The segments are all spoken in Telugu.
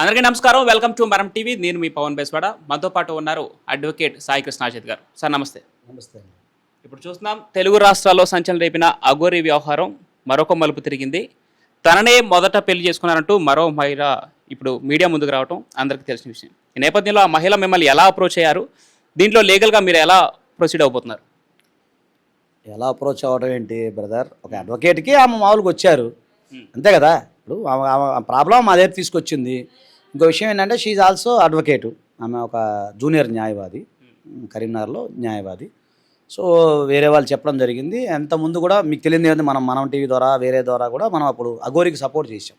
అందరికీ నమస్కారం. వెల్కమ్ టు మనం టీవీ. నేను మీ పవన్ బేస్వాడ. మనతో పాటు ఉన్నారు అడ్వకేట్ సాయి కృష్ణాజిత్ గారు. సార్ నమస్తే. నమస్తే అండి. ఇప్పుడు చూస్తున్నాం, తెలుగు రాష్ట్రాల్లో సంచలనం రేపిన అఘోరి వ్యవహారం మరొక మలుపు తిరిగింది. తననే మొదట పెళ్లి చేసుకున్నారంటూ మరో మహిళ ఇప్పుడు మీడియా ముందుకు రావడం అందరికీ తెలిసిన విషయం. ఈ నేపథ్యంలో ఆ మహిళ మిమ్మల్ని ఎలా అప్రోచ్ అయ్యారు, దీంట్లో లీగల్గా మీరు ఎలా ప్రొసీడ్ అవబోతున్నారు? ఎలా అప్రోచ్ అవ్వడం ఏంటి బ్రదర్? ఒక అడ్వకేట్కి ఆమె మామూలుగా వచ్చారు అంతే కదా. ఇప్పుడు ప్రాబ్లం మా దగ్గర తీసుకొచ్చింది. ఇంకో విషయం ఏంటంటే షీఈ్ ఆల్సో అడ్వకేటు. ఆమె ఒక జూనియర్ న్యాయవాది, కరీంనగర్లో న్యాయవాది. సో వేరే వాళ్ళు చెప్పడం జరిగింది. అంత ముందు కూడా మీకు తెలియదు ఏంటంటే మనం టీవీ ద్వారా వేరే ద్వారా కూడా మనం అప్పుడు అఘోరికి సపోర్ట్ చేసాం.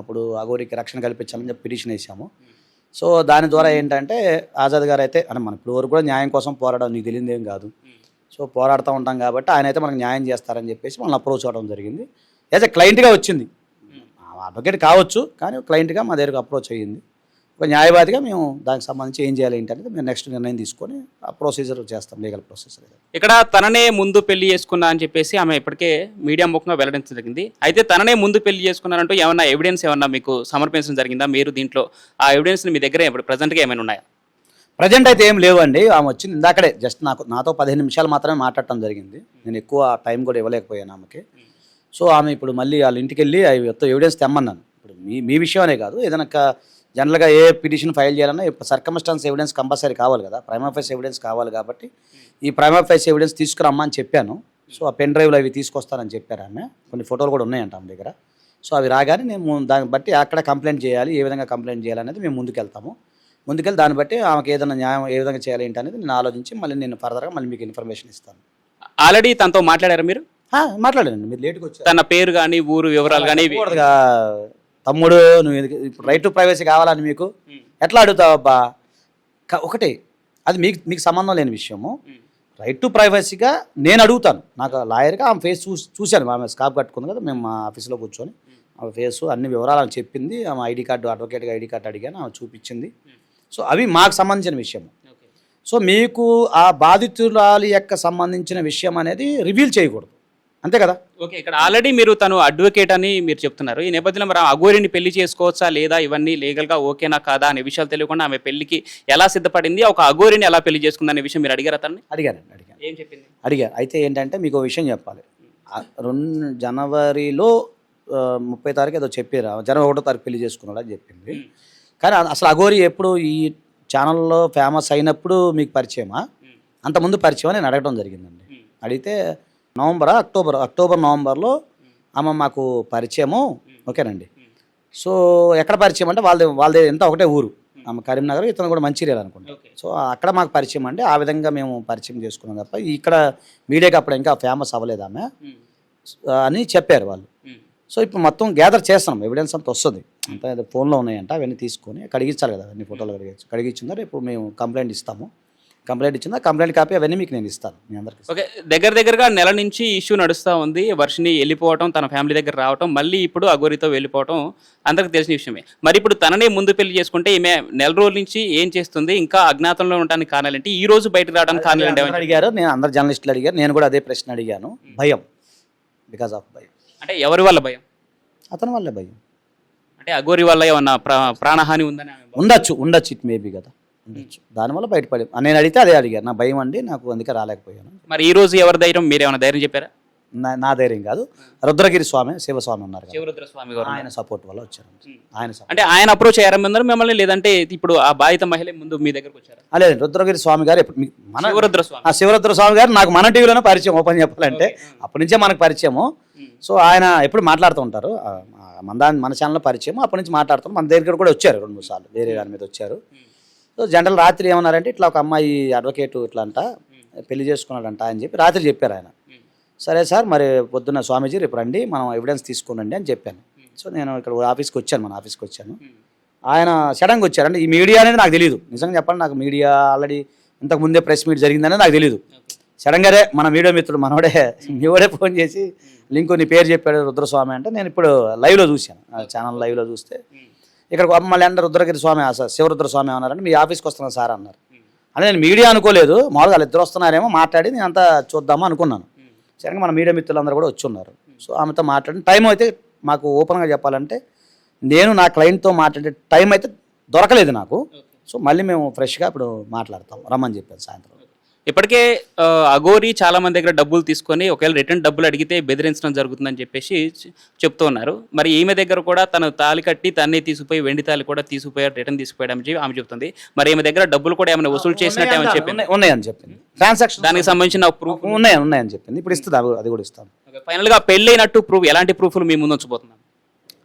అప్పుడు అఘోరికి రక్షణ కల్పించాలని చెప్పి పిటిషన్ వేసాము. సో దాని ద్వారా ఏంటంటే ఆజాద్ గారు అయితే అంటే మన ఇప్పుడు వరకు కూడా న్యాయం కోసం పోరాడడం నీకు తెలియదు ఏం కాదు. సో పోరాడుతూ ఉంటాం కాబట్టి ఆయన అయితే మనకు న్యాయం చేస్తారని చెప్పేసి మనం అప్రోచ్ అవ్వడం జరిగింది. యాజ్ ఎ క్లయింట్గా వచ్చింది. అడ్వకేట్ కావచ్చు కానీ క్లయింట్గా మా దగ్గరకు అప్రోచ్ అయ్యింది. ఒక న్యాయవాదిగా మేము దానికి సంబంధించి ఏం చేయాలి ఏంటనేది మేము నెక్స్ట్ నిర్ణయం తీసుకొని ఆ ప్రొసీజర్ చేస్తాం, లీగల్ ప్రొసీజర్. ఇక్కడ తననే ముందు పెళ్లి చేసుకున్నా అని చెప్పేసి ఆమె ఇప్పటికే మీడియా ముఖంగా వెల్లడించడం జరిగింది. అయితే తననే ముందు పెళ్లి చేసుకున్నారంటూ ఏమన్నా ఎవిడెన్స్ ఏమన్నా మీకు సమర్పించడం జరిగిందా? మీరు దీంట్లో ఆ ఎవిడెన్స్ మీ దగ్గర ఇప్పుడు ప్రజెంట్గా ఏమైనా ఉన్నాయా? ప్రజెంట్ అయితే ఏం లేవండి. ఆమె వచ్చింది ఇందాకడే జస్ట్ నాతో 15 నిమిషాలు మాత్రమే మాట్లాడటం జరిగింది. నేను ఎక్కువ టైం కూడా ఇవ్వలేకపోయాను ఆమెకి. సో ఆమె ఇప్పుడు మళ్ళీ వాళ్ళ ఇంటికి వెళ్ళి అవి ఎవిడెన్స్ తెమ్మన్నాను. ఇప్పుడు మీ విషయం అనే కాదు, ఏదైనా జనరల్గా ఏ పిటిషన్ ఫైల్ చేయాలన్నా సర్కమ్స్టాన్స్ ఎవిడెన్స్ కంపల్సరీ కావాలి కదా, ప్రైమా ఫేస్ ఎవిడెన్స్ కావాలి. కాబట్టి ఈ ప్రైమా ఫేస్ ఎవిడెన్స్ తీసుకురమ్మా అని చెప్పాను. సో ఆ పెన్ డ్రైవ్లో అవి తీసుకొస్తానని చెప్పారు ఆమె. కొన్ని ఫోటోలు కూడా ఉన్నాయంట ఆమె దగ్గర. సో అవి రాగానే మేము దాన్ని బట్టి అక్కడ కంప్లైంట్ చేయాలి, ఏ విధంగా కంప్లైంట్ చేయాలనేది మేము ముందుకెళ్తాము. ముందుకెళ్ళి దాన్ని బట్టి ఆమెకి ఏదైనా న్యాయం ఏ విధంగా చేయాలి ఏంటి అనేది నేను ఆలోచించి మళ్ళీ నేను ఫర్దర్గా మళ్ళీ మీకు ఇన్ఫర్మేషన్ ఇస్తాను. ఆల్రెడీ తనతో మాట్లాడారు మీరు? మాట్లాడండి, మీరు లేట్గా వచ్చారు. తన పేరు కానీ ఊరు వివరాలు కానీ? తమ్ముడు నువ్వు ఇప్పుడు రైట్ టు ప్రైవసీ కావాలని మీకు ఎట్లా అడుగుతావు అబ్బా? ఒకటే అది మీకు సంబంధం లేని విషయము. రైట్ టు ప్రైవసీగా నేను అడుగుతాను. నాకు లాయర్గా ఆమె ఫేస్ చూశాను. ఆమె స్కాప్ కట్టుకుంది కదా, మేము మా ఆఫీస్లో కూర్చొని ఆమె ఫేస్ అన్ని వివరాలు చెప్పింది. ఆమె ఐడి కార్డు, అడ్వకేట్గా ఐడి కార్డు అడిగాను, ఆమె చూపించింది. సో అవి మాకు సంబంధించిన విషయము. సో మీకు ఆ బాధితురాలి యొక్క సంబంధించిన విషయం అనేది రివీల్ చేయకూడదు, అంతే కదా. ఓకే, ఇక్కడ ఆల్రెడీ మీరు తను అడ్వకేట్ అని మీరు చెప్తున్నారు. ఈ నేపథ్యంలో మరి అఘోరిని పెళ్లి చేసుకోవచ్చా లేదా, ఇవన్నీ లీగల్గా ఓకేనా కాదా అనే విషయాలు తెలియకుండా ఆమె పెళ్లికి ఎలా సిద్ధపడింది, ఒక అఘోరిని ఎలా పెళ్లి చేసుకుంది అనే విషయం మీరు అడిగారు అతన్ని? అడిగాను. ఏం చెప్పింది? అడిగాను. అయితే ఏంటంటే మీకు ఒక విషయం చెప్పాలి. 2 జనవరిలో 30 తారీఖు ఏదో చెప్పారు, జనవరి 1వ తారీఖు పెళ్లి చేసుకున్నాడు అని చెప్పింది. కానీ అసలు అఘోరి ఎప్పుడు ఈ ఛానల్లో ఫేమస్ అయినప్పుడు మీకు పరిచయమా, అంతకుముందు పరిచయమా నేను అడగడం జరిగిందండి. అడిగితే అక్టోబర్ నవంబర్లో ఆమె మాకు పరిచయము. ఓకేనండి. సో ఎక్కడ పరిచయం అంటే వాళ్ళది ఎంత ఒకటే ఊరు, ఆమె కరీంనగర్, ఇతను కూడా మంచిర్యాల అనుకుంటా. సో అక్కడ మాకు పరిచయం అంటే ఆ విధంగా మేము పరిచయం చేసుకున్నాం తప్ప ఇక్కడ మీడియాకి అప్పుడు ఇంకా ఫేమస్ అవ్వలేదు ఆమె అని చెప్పారు వాళ్ళు. సో ఇప్పుడు మొత్తం గ్యాదర్ చేస్తున్నాం, ఎవిడెన్స్ అంతా వస్తుంది, అంతా ఫోన్లో ఉన్నాయంట, అవన్నీ తీసుకొని కడిగించాలి కదా, అన్ని ఫోటోలు కడిగించిందో రేపు మేము కంప్లైంట్ ఇస్తాము. కంప్లైంట్ ఇచ్చిందా కంప్లైంట్ కాపీ అవన్నీ మీకు నేను ఇస్తాను మీ అందరికీ. ఓకే, దగ్గరగా నెల నుంచి ఇష్యూ నడుస్తూ ఉంది. వర్షిని వెళ్ళిపోవటం, తన ఫ్యామిలీ దగ్గర రావటం, మళ్ళీ ఇప్పుడు అఘోరితో వెళ్ళిపోవటం అందరికి తెలిసిన విషయమే. మరి ఇప్పుడు తననే ముందు పెళ్లి చేసుకుంటే ఈమె నెల రోజుల నుంచి ఏం చేస్తుంది, ఇంకా అజ్ఞాతంలో ఉండడానికి కారణాలు ఏంటి, ఈ రోజు బయటకు రావడానికి కారణాలు ఏంటి అడిగారు. నేను అందరు జర్నలిస్టులు అడిగారు, నేను కూడా అదే ప్రశ్న అడిగాను. భయం, బికాస్ ఆఫ్ భయం. అంటే ఎవరి వల్ల భయం? అతని వల్లే భయం. అంటే అఘోరి వల్ల ఏమన్నా ప్రాణహాని ఉందని? ఉండొచ్చు ఇట్ మేబీ కదా, ఉండొచ్చు. దానివల్ల బయటపడి నేను అడిగితే అదే అడిగారు, నా భయం అండి, నాకు అందుకే రాలేకపోయాను. మరి ఈ రోజు ఎవరి ధైర్యం, మీరేమైనా ధైర్యం చెప్పారా? నా ధైర్యం కాదు, రుద్రగిరి స్వామి, శివస్వామి ఉన్నారు, శివరుద్రస్వామి గారు, ఆయన సపోర్ట్ వల్ల వచ్చారు. అంటే ఆయన అప్రోచ్ అయ్యారన్నారు మిమ్మల్ని, లేదంటే ఇప్పుడు ఆ బాధిత మహిళ ముందు మీ దగ్గరకు వచ్చారు? లేదు, రుద్రగిరి స్వామి గారు శివరుద్ర స్వామి గారు నాకు మన టీవీలోనే పరిచయం. ఓపెన్ చెప్పాలంటే అప్పటి నుంచే మనకు పరిచయము. సో ఆయన ఎప్పుడు మాట్లాడుతూ ఉంటారు, మన ఛానల్లో పరిచయం, అప్పటి నుంచి మాట్లాడుతాం. మన దగ్గర కూడా వచ్చారు 2-3 సార్లు, వేరే దాని మీద వచ్చారు. సో జనరల్ రాత్రి ఏమన్నారంటే ఇట్లా ఒక అమ్మాయి అడ్వకేట్ ఇట్లా అంట పెళ్లి చేసుకున్నాడంట అని చెప్పి రాత్రి చెప్పారు ఆయన. సరే సార్, మరి పొద్దున్న స్వామీజీ రేపు రండి, మనం ఎవిడెన్స్ తీసుకునండి అని చెప్పాను. సో నేను ఇక్కడ ఆఫీస్కి వచ్చాను, మన ఆఫీస్కి వచ్చాను. ఆయన సడన్గా వచ్చారంటే ఈ మీడియా అనేది నాకు తెలియదు, నిజంగా చెప్పాలి. నాకు మీడియా ఆల్రెడీ ఇంతకు ముందే ప్రెస్ మీట్ జరిగిందనేది నాకు తెలియదు. సడన్గానే మన మీడియా మిత్రుడు మీవాడే ఫోన్ చేసి లింక్ నీ పేరు చెప్పాడు రుద్రస్వామి అంటే, నేను ఇప్పుడు లైవ్లో చూశాను, ఛానల్ లైవ్లో చూస్తే ఇక్కడ మళ్ళీ అంటే రుద్రగిరి స్వామి శివరుద్ర స్వామి ఏమన్నారంటే మీ ఆఫీస్కి వస్తున్నాను సార్ అన్నారు. అంటే నేను మీడియా అనుకోలేదు, మామూలుగా వాళ్ళు ఇద్దరు వస్తున్నారేమో మాట్లాడి నేను అంతా చూద్దామా అనుకున్నాను. సరే మన మీడియా మిత్రులందరూ కూడా వచ్చి ఉన్నారు. సో ఆమెతో మాట్లాడిన టైం అయితే మాకు ఓపెన్గా చెప్పాలంటే నేను నా క్లయింట్తో మాట్లాడే టైం అయితే దొరకలేదు నాకు. సో మళ్ళీ మేము ఫ్రెష్గా ఇప్పుడు మాట్లాడతాం, రమ్మని చెప్పారు సాయంత్రం. ఇప్పటికే అఘోరి చాలా మంది దగ్గర డబ్బులు తీసుకొని ఒకవేళ రిటర్న్ డబ్బులు అడిగితే బెదిరించడం జరుగుతుందని చెప్పేసి చెప్తూ ఉన్నారు. మరి ఈమె దగ్గర కూడా తను తాళి కట్టి తన్నే తీసుకుపోయి వెండి తాళి కూడా తీసుకుపోయారు, రిటర్న్ తీసుకుపోయాడని చెప్పి ఆమె చెప్తుంది. మరి ఈమె దగ్గర డబ్బులు కూడా ఏమైనా వసూలు చేసినట్టు ఏమని చెప్పింది? ఉన్నాయని చెప్పింది, ట్రాన్సాక్షన్ దానికి సంబంధించిన ప్రూఫ్ ఉన్నాయని చెప్పింది. ఇప్పుడు ఇస్తుంది, అది కూడా ఇస్తాను. ఫైనల్గా పెళ్ళైనట్టు ప్రూఫ్ ఎలాంటి ప్రూఫ్లు మీ ముందు ఉంచబోతున్నారు?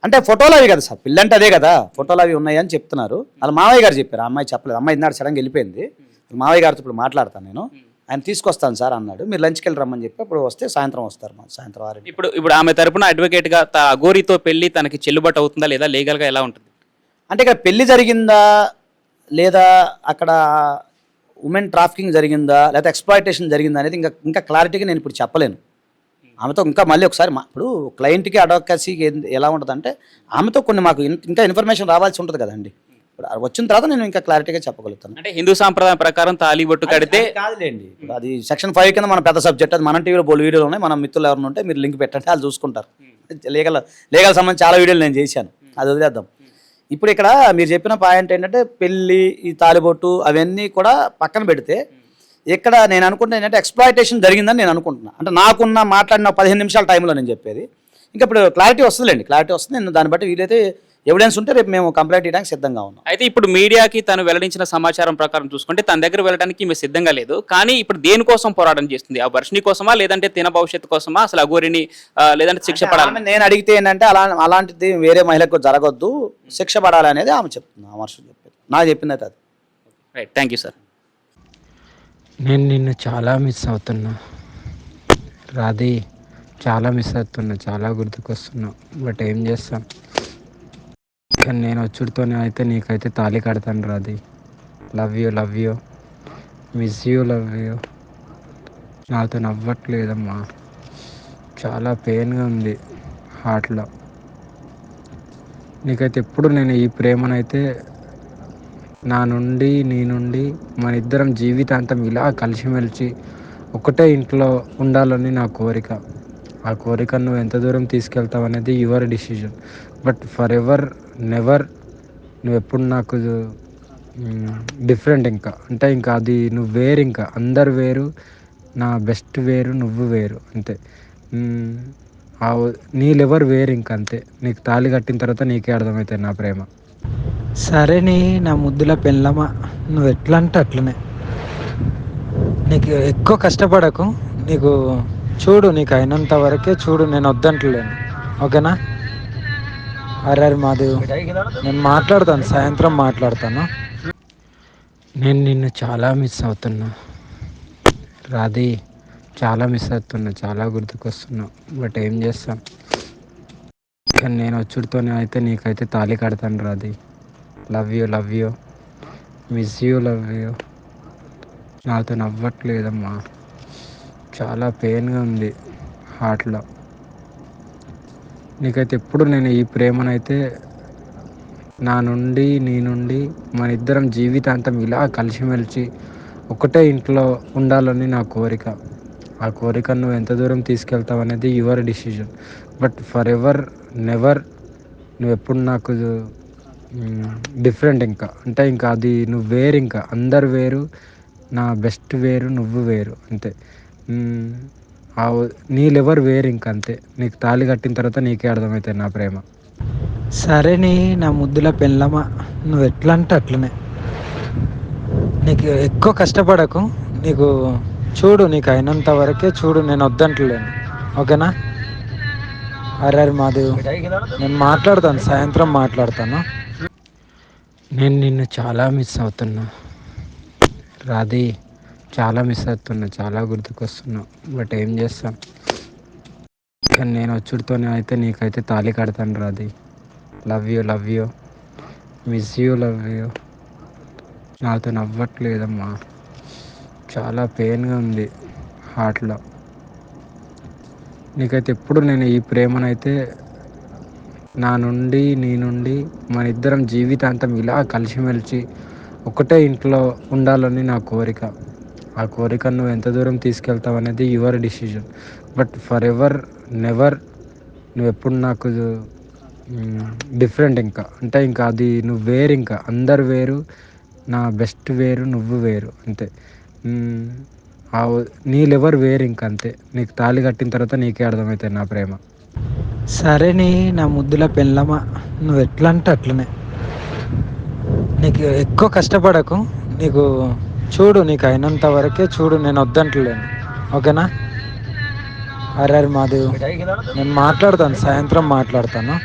అంటే ఫోటోలు అవి కదా సార్, పిల్లంటే అదే కదా, ఫోటోలు అవి ఉన్నాయని చెప్తున్నారు. వాళ్ళ మావయ్య గారు చెప్పారు, ఆ అమ్మాయి చెప్పలేదు. అమ్మాయి ఇన్నాడు సడన్గా వెళ్ళిపోయింది. మావయ్య గారితో ఇప్పుడు మాట్లాడతాను నేను, ఆయన తీసుకొస్తాను సార్ అన్నాడు. మీరు లంచ్కి వెళ్ళి రమ్మని చెప్పి అప్పుడు వస్తే సాయంత్రం వస్తారు, సాయంత్రం 6. ఇప్పుడు ఆమె తరపున అడ్వకేట్గా అఘోరితో పెళ్లి తనకి చెల్లుబాటు అవుతుందా లేదా, లీగల్గా ఎలా ఉంటుంది? అంటే ఇక్కడ పెళ్లి జరిగిందా లేదా, అక్కడ ఉమెన్ ట్రాఫికింగ్ జరిగిందా లేదా ఎక్స్ప్లాయిటేషన్ జరిగిందా అనేది ఇంకా క్లారిటీగా నేను ఇప్పుడు చెప్పలేను. ఆమెతో ఇంకా మళ్ళీ ఒకసారి ఇప్పుడు క్లయింట్కి అడ్వకసీకి ఎలా ఉంటుందంటే ఆమెతో కొన్ని మాకు ఇంకా ఇన్ఫర్మేషన్ రావాల్సి ఉంటుంది కదండి. ఇప్పుడు వచ్చిన తర్వాత నేను ఇంకా క్లారిటీగా చెప్పగలుగుతాను. అంటే హిందూ సాంప్రదాయం ప్రకారం తాళి బొట్టు కడితే కాదులేండి, ఇప్పుడు అది సెక్షన్ 5 కింద మన పెద్ద సబ్జెక్ట్. అది మన టీవీలో బోల్ వీడియోలు ఉన్నాయి, మన మిత్రులు ఎవరైనా ఉంటే మీరు లింక్ పెట్టండి, వాళ్ళు చూసుకుంటారు. లీగల్ సంబంధించి చాలా వీడియోలు నేను చేశాను, అది వదిలేద్దాం. ఇప్పుడు ఇక్కడ మీరు చెప్పిన పాయింట్ ఏంటంటే పెళ్ళి, ఈ తాలిబొట్టు అవన్నీ కూడా పక్కన పెడితే ఇక్కడ నేను అనుకుంటున్నా ఏంటంటే ఎక్స్ప్లాయిటేషన్ జరిగిందని నేను అనుకుంటున్నా. అంటే నాకున్న మాట్లాడిన 15 నిమిషాల టైంలో నేను చెప్పేది. ఇంకా ఇప్పుడు క్లారిటీ వస్తుందిలేండి, క్లారిటీ వస్తుంది. నేను దాన్ని బట్టి వీలైతే ఎవిడెన్స్ ఉంటే రేపు మేము కంప్లైంట్ చేయడానికి సిద్ధంగా ఉన్నాం. అయితే ఇప్పుడు మీడియాకి తను వెల్లడించిన సమాచారం ప్రకారం చూసుకుంటే తన దగ్గర వెళ్ళడానికి మేము సిద్ధంగా లేదు. కానీ ఇప్పుడు దేనికోసం పోరాటం చేస్తుంది? ఆ వర్షిని కోసమా లేదంటే తిన భవిష్యత్తు కోసమా, అసలు అఘోరిని లేదంటే శిక్ష పడాలి? నేను అడిగితే ఏంటంటే అలాంటిది వేరే మహిళకు జరగొద్దు, శిక్ష పడాలి అనేది ఆమె చెప్తుంది, ఆ వర్షం చెప్పేది. నాకు చెప్పింది అయితే అది. Right, thank you sir. నేను నిన్ను చాలా మిస్ అవుతున్నా రాధి, చాలా మిస్ అవుతున్నా, చాలా గుర్తుకొస్తున్నా. బట్ ఏం చేస్తాం, కానీ నేను వచ్చుడితోనే అయితే నీకైతే తాళి కడతాను Radhi. Love you, miss you, love you. నాతో నవ్వట్లేదమ్మా, చాలా పెయిన్గా ఉంది హార్ట్లో. నీకైతే ఎప్పుడు నేను ఈ ప్రేమనైతే నీ నుండి మన ఇద్దరం జీవితాంతం ఇలా కలిసిమెలిసి ఒకటే ఇంట్లో ఉండాలని నా కోరిక. ఆ కోరిక నువ్వు ఎంత దూరం తీసుకెళ్తావు అనేది your decision. But for ever never నువ్వు ఎప్పుడు నాకు డిఫరెంట్. ఇంకా అది నువ్వు వేరు, ఇంకా అందరు వేరు, నా బెస్ట్ వేరు, నువ్వు వేరు, అంతే. నీ లెవర్ వేరు, ఇంకా అంతే. నీకు తాళి కట్టిన తర్వాత నీకే అర్థమవుతుంది నా ప్రేమ. సరే నీ నా ముద్దుల పెళ్ళమా, నువ్వు ఎట్లా అంటే అట్లనే. నీకు ఎక్కువ కష్టపడకు, నీకు చూడు, నీకు అయినంత వరకే చూడు, నేను వద్దంటలేను, ఓకేనా? అరే మాధవ్, నేను మాట్లాడతాను, సాయంత్రం మాట్లాడతాను. నేను నిన్ను చాలా మిస్ అవుతున్నా రాధి, చాలా మిస్ అవుతున్నా, చాలా గుర్తుకొస్తున్నా. బట్ ఏం చేస్తాం, కానీ నేను వచ్చుడితోనే అయితే నీకైతే తాళి కడతాను Radhi. Love you, miss you, love you. నాతో నవ్వట్లేదమ్మా, చాలా పెయిన్గా ఉంది హార్ట్లో. నీకైతే ఎప్పుడు నేను ఈ ప్రేమనైతే నీ నుండి మన ఇద్దరం జీవితాంతం ఇలా కలిసిమెలిసి ఒకటే ఇంట్లో ఉండాలని నా కోరిక. ఆ కోరిక నువ్వు ఎంత దూరం తీసుకెళ్తావు అనేది your decision. But for ever never నువ్వు ఎప్పుడు నాకు డిఫరెంట్. ఇంకా అది నువ్వు వేరు, ఇంకా అందరు వేరు, నా బెస్ట్ వేరు, నువ్వు వేరు, అంతే. నీ లెవర్ వేరు, ఇంకా అంతే. నీకు తాళి కట్టిన తర్వాత నీకే అర్థమవుతుంది నా ప్రేమ. సరే నీ నా ముద్దుల పెళ్ళమా, నువ్వు ఎట్లా అంటే అట్లనే. నీకు ఎక్కువ కష్టపడకు, నీకు చూడు, నీకు అయినంత వరకే చూడు, నేను వద్దంటలేను, ఓకేనా? అరే మాధవ్, నేను మాట్లాడతాను, సాయంత్రం మాట్లాడతాను. నేను నిన్ను చాలా మిస్ అవుతున్నా రాధి, చాలా మిస్ అవుతున్నా, చాలా గుర్తుకొస్తున్నా. బట్ ఏం చేస్తాం, కానీ నేను వచ్చుడితోనే అయితే నీకైతే తాళి కడతాను Radhi. Love you, miss you, love you. నాతో నవ్వట్లేదమ్మా, చాలా పెయిన్గా ఉంది హార్ట్లో. నీకైతే ఎప్పుడు నేను ఈ ప్రేమనైతే నీ నుండి మన ఇద్దరం జీవితాంతం ఇలా కలిసిమెలిసి ఒకటే ఇంట్లో ఉండాలని నా కోరిక. ఆ కోరిక నువ్వు ఎంత దూరం తీసుకెళ్తావు అనేది your decision. But for ever never నువ్వు ఎప్పుడు నాకు డిఫరెంట్. ఇంకా అంటే ఇంకా అది నువ్వు వేరు, ఇంకా అందరు వేరు, నా బెస్ట్ వేరు, నువ్వు వేరు అంతే. మ్మ్. నీ లెవర్ వేరు, ఇంకా అంతే. నీకు తాళి కట్టిన తర్వాత నీకే అర్థమవుతుంది నా ప్రేమ. సరే నీ నా ముద్దుల పెళ్ళమా, నువ్వు ఎట్లా అంటే అట్లనే. నీకు ఎక్కువ కష్టపడకు, నీకు చూడు, నీకు అయినంత వరకే చూడు, నేను వద్దంటలేను, ఓకేనా? అరే మాదేవ్, నేను మాట్లాడతాను, సాయంత్రం మాట్లాడతాను.